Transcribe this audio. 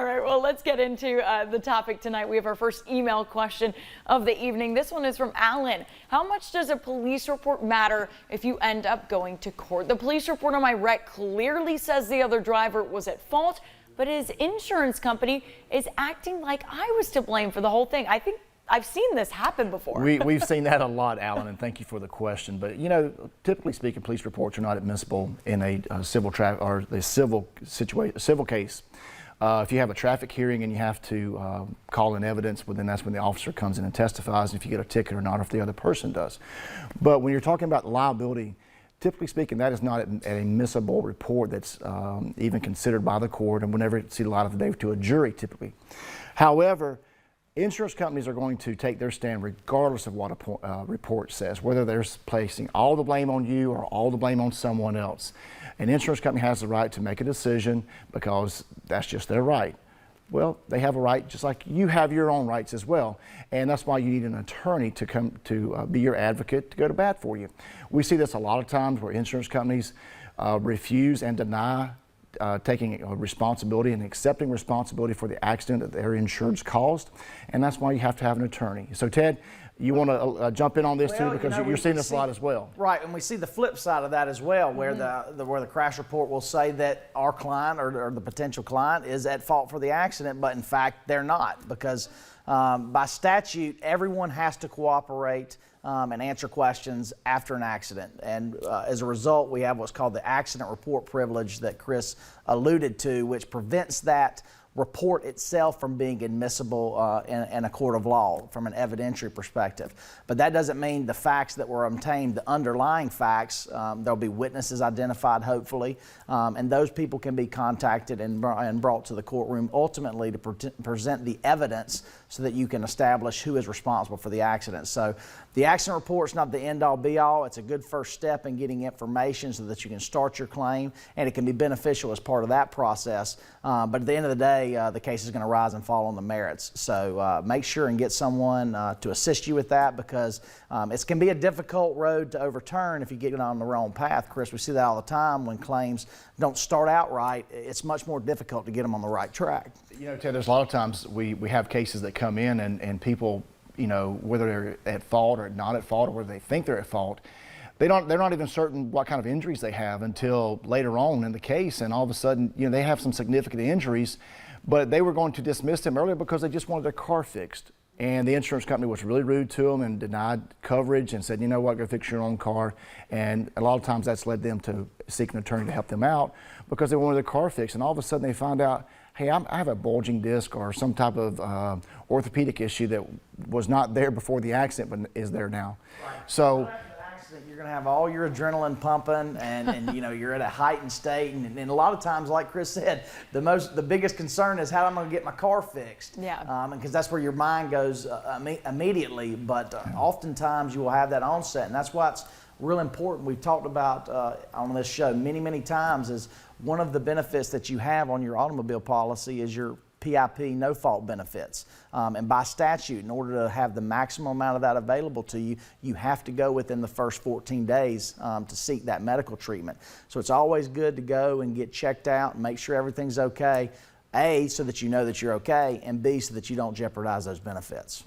All right, well, let's get into the topic tonight. We have our first email question of the evening. This one is from Alan. How much does a police report matter if you end up going to court? The police report on my wreck clearly says the other driver was at fault, but his insurance company is acting like I was to blame for the whole thing. I think I've seen this happen before. We've seen that a lot, Alan, and thank you for the question. But you know, typically speaking, police reports are not admissible in a civil case. If you have a traffic hearing and you have to call in evidence, well, then that's when the officer comes in and testifies, and if you get a ticket or not, or if the other person does. But when you're talking about liability, typically speaking, that is not an admissible report that's even considered by the court and will never see the light of the day to a jury typically. However, insurance companies are going to take their stand regardless of what a report says, whether they're placing all the blame on you or all the blame on someone else. An insurance company has the right to make a decision because that's just their right. Well, they have a right just like you have your own rights as well. And that's why you need an attorney to come to be your advocate, to go to bat for you. We see this a lot of times where insurance companies refuse and deny taking responsibility and accepting responsibility for the accident that their insurance caused, and that's why you have to have an attorney. So Ted, you want to jump in on this too, because you're seeing this a lot as well. Right, and we see the flip side of that as well, where where the crash report will say that our client or the potential client is at fault for the accident, but in fact they're not, because by statute everyone has to cooperate and answer questions after an accident. And as a result, we have what's called the accident report privilege that Chris alluded to, which prevents that report itself from being admissible in a court of law from an evidentiary perspective. But that doesn't mean the facts that were obtained, the underlying facts, there'll be witnesses identified hopefully, and those people can be contacted and brought to the courtroom ultimately to present the evidence so that you can establish who is responsible for the accident. So the accident report is not the end-all be-all. It's a good first step in getting information so that you can start your claim, and it can be beneficial as part of that process. But at the end of the day, the case is going to rise and fall on the merits. So make sure and get someone to assist you with that, because it can be a difficult road to overturn if you get on the wrong path. Chris, we see that all the time when claims don't start out right. It's much more difficult to get them on the right track. You know, Ted, there's a lot of times we have cases that come in and people, you know, whether they're at fault or not at fault, or whether they think they're at fault, they're not even certain what kind of injuries they have until later on in the case, and all of a sudden, you know, they have some significant injuries, but they were going to dismiss them earlier because they just wanted their car fixed. And the insurance company was really rude to them and denied coverage and said, you know what, go fix your own car. And a lot of times that's led them to seek an attorney to help them out because they wanted their car fixed. And all of a sudden they find out, hey, I have a bulging disc or some type of orthopedic issue that was not there before the accident but is there now. Right. So you're going to have all your adrenaline pumping, and you know, you're at a heightened state, and a lot of times, like Chris said, the biggest concern is how I'm going to get my car fixed. Yeah. Because that's where your mind goes immediately. But oftentimes you will have that onset, and that's why it's real important. We've talked about on this show many times is one of the benefits that you have on your automobile policy is your PIP no-fault benefits. And by statute, in order to have the maximum amount of that available to you, you have to go within the first 14 days to seek that medical treatment. So it's always good to go and get checked out and make sure everything's okay. A, so that you know that you're okay, and B, so that you don't jeopardize those benefits.